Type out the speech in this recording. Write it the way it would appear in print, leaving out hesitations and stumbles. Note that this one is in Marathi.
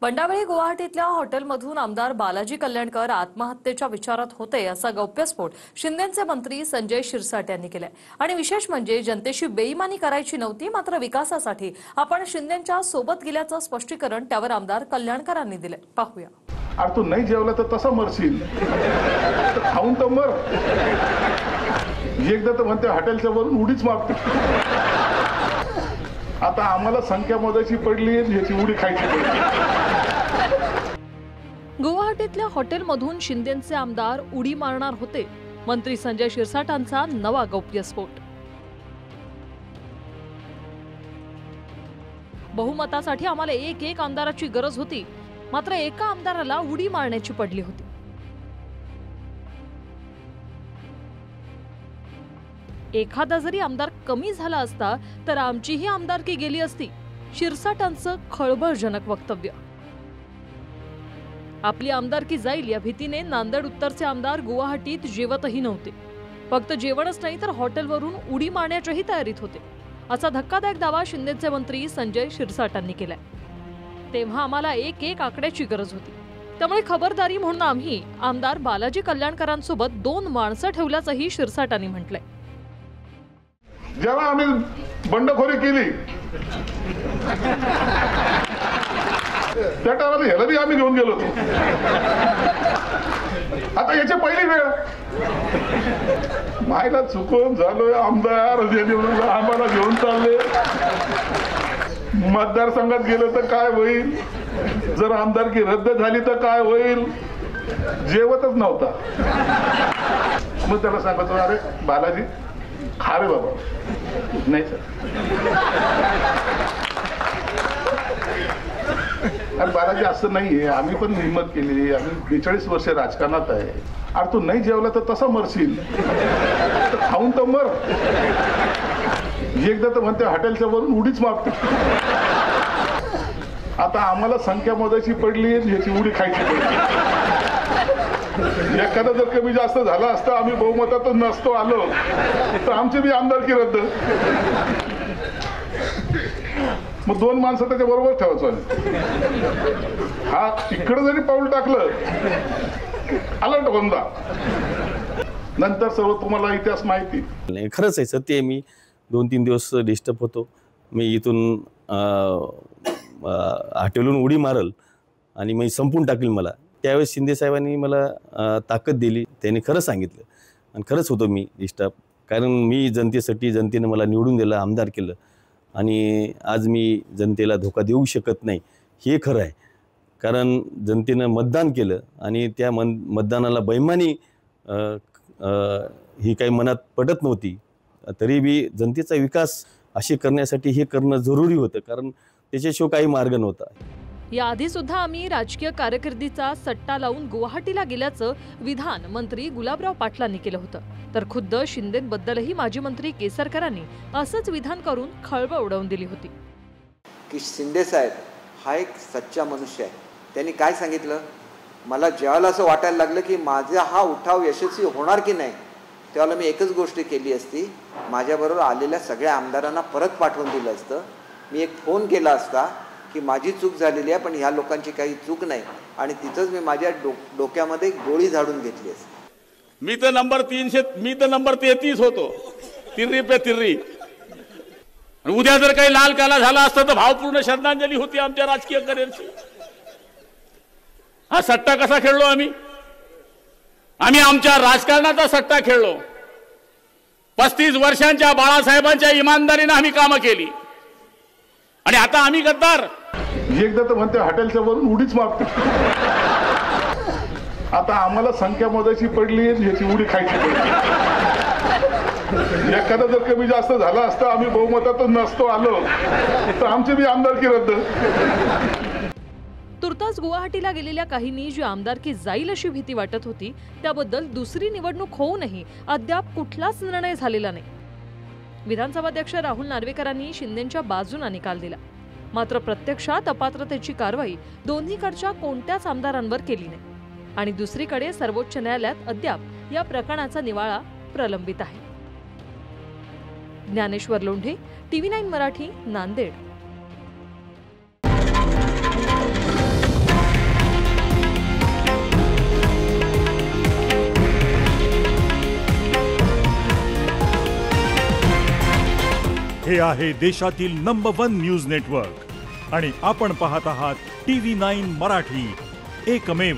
बंडावळी गुवाहाटीतल्या हॉटेलमधून आमदार बालाजी कल्याणकर आत्महत्येच्या विचारात होते असा गौप्यस्फोट शिंदेचे मंत्री संजय शिरसाट यांनी केलाय। आणि विशेष म्हणजे जनतेशी बेईमानी करायची नव्हती, मात्र विकासासाठी आपण शिंदेच्या सोबत गेल्याचं स्पष्टीकरण त्यावर आमदार कल्याणकरांनी दिले। पाहूया। अरे तू नाही जेवला तर तसा मरशील, खाऊन तर मर। एकदा तर म्हणते हॉटेलच्या वरून उडीच मागते, आता आम्हाला संख्या मोजायची पडली, याची उडी खायची पडली। गुवाहाटीतल्या हॉटेलमधून शिंदेचे आमदार उडी मारणार होते, मंत्री संजय शिरसाटांचा नवा गौप्यस्फोट। बहुमतासाठी आम्हाला एक आमदाराची गरज होती, मात्र एका आमदाराला उडी मारण्याची पडली होती। एखादा जरी आमदार कमी झाला असता तर आमचीही आमदारकी गेली असती, शिरसाटांचं खळबळजनक वक्तव्य। आपली आमदारकी जाईल या भीतीने नांदेड उत्तरचे आमदार गुवाहाटीत जेवतही नव्हते। फक्त जेवणच नाही तर हॉटेलवरून उडी मारण्याच्याही तयारीत होते, असा धक्कादायक दावा शिंदेचे मंत्री संजय शिरसाटांनी केलाय। तेव्हा आम्हाला एक आकड्याची गरज होती, त्यामुळे खबरदारी म्हणून आम्ही आमदार बालाजी कल्याणकरांसोबत 2 माणसं ठेवल्याचंही शिरसाटांनी म्हटलंय। जेव्हा आम्ही बंडखोरी केली त्या टायमाला ह्याला बी आम्ही घेऊन गेलो होतो। आता याच्या पहिली वेळ मायला चुकून झालोय, आमदार आम्हाला घेऊन चालले, मतदारसंघात गेलं तर काय होईल, जर आमदारकी रद्द झाली तर काय होईल, जेवतच नव्हता। मग त्याला सांगतो, अरे बालाजी खा रे बाबा। नाही सर, अरे बालाजी असं नाहीये, आम्ही पण हिंमत केली, आम्ही 42 वर्ष राजकारणात आहे। अरे तू नाही जेवला तर तसा मरशील, खाऊन तर मर। एकदा तर म्हणते हॉटेलच्या वरून उडीच मागते, आता आम्हाला संख्या मोजायची पडली, याची उडी खायची पडली। एखादा जर कमी जास्त झाला असता, आम्ही बहुमतातच नसतो आलो तर आमची बी आमदारकी रद्द। मग 2 माणसं त्याच्या बरोबर ठेवायचं। हा तिकडे जरी पाऊल टाकलं अलर्ट होऊन जा, नंतर सर्व तुम्हाला इतिहास माहिती। नाही, खरंच आहे, सत्य आहे। मी 2-3 दिवस डिस्टर्ब होतो। मी इथून हॉटेलून उडी मारल आणि मी संपून टाकेल मला। त्यावेळेस शिंदे साहेबांनी मला ताकद दिली, त्यांनी खरं सांगितलं आणि खरंच होतो मी डिस्टर्ब, कारण मी जनतेसाठी, जनतेनं मला निवडून दिलं, आमदार केलं आणि आज मी जनतेला धोका देऊ शकत नाही, हे खरं आहे। कारण जनतेनं मतदान केलं आणि त्या मतदानाला बेईमानी ही काही मनात पडत नव्हती, तरी बी जनतेचा विकास असे करण्यासाठी हे करणं जरुरी होतं, कारण त्याच्याशिवाय काही मार्ग नव्हता। याआधी सुद्धा आम्ही राजकीय कारकिर्दीचा सट्टा लावून गुवाहाटीला गेल्याचं विधान मंत्री गुलाबराव पाटलांनी केलं होतं, तर खुद्द शिंदेबद्दलही माजी मंत्री केसरकरांनी असंच विधान करून खळबळ उडवून दिली होती की शिंदे साहेब हा एक सच्चा मनुष्य आहे। त्यांनी काय सांगितलं, मला ज्यावेळेला असं वाटायला लागलं की माझा हा उठाव यशस्वी होणार की नाही, त्यावेळेला मी एकच गोष्ट केली असती, माझ्याबरोबर आलेल्या सगळ्या आमदारांना परत पाठवून दिलं असतं। मी एक फोन केला असता की माझी चूक झालेली आहे, पण ह्या लोकांची काही चूक नाही, आणि तिथंच मी माझ्या डोक्यामध्ये गोळी झाडून घेतली असती। मी तर नंबर 33 होतो, तिर्री पे तिर्री। उद्या जर काही लाल काला झाला असता तर भावपूर्ण श्रद्धांजली होती आमच्या राजकीय करिअरची। हा सट्टा कसा खेळलो आम्ही आमच्या राजकारणाचा सट्टा खेळलो। 35 वर्षांच्या बाळासाहेबांच्या इमानदारीने आम्ही कामं केली, आणि आता आम्ही गद्दार। एकदा तर म्हणते हॉटेलच्या वरून उडीच मागते, आता आम्हाला संख्या मोजायची पडली, याची उडी खायची पडली। एखादा जर कमी जास्त झाला असता, आम्ही बहुमतातच नसतो आलो तर आमची बी आमदारकी रद्द। तुर्तास गुवाहाटीला गेलेल्या काहींनी जी आमदारकी जाईल अशी भीती वाटत होती, त्याबद्दल दुसरी निवडणूक होऊनही अद्याप कुठलाच निर्णय झालेला नाही। विधानसभाध्यक्ष राहुल नार्वेकरांनी शिंदेच्या बाजूने निकाल दिला, मात्र प्रत्यक्षात अपात्रतेची कारवाई दोन्हीकडच्या कोणत्याच आमदारांवर केली नाही, आणि दुसरीकडे सर्वोच्च न्यायालयात अद्याप या प्रकरणाचा निवाळा प्रलंबित आहे। ज्ञानेश्वर लोंढे, TV9 मराठी, नांदेड। हे आहे देशातील नंबर 1 न्यूज नेटवर्क आणि आपण पाहत आहात TV9 मराठी, एकमेव.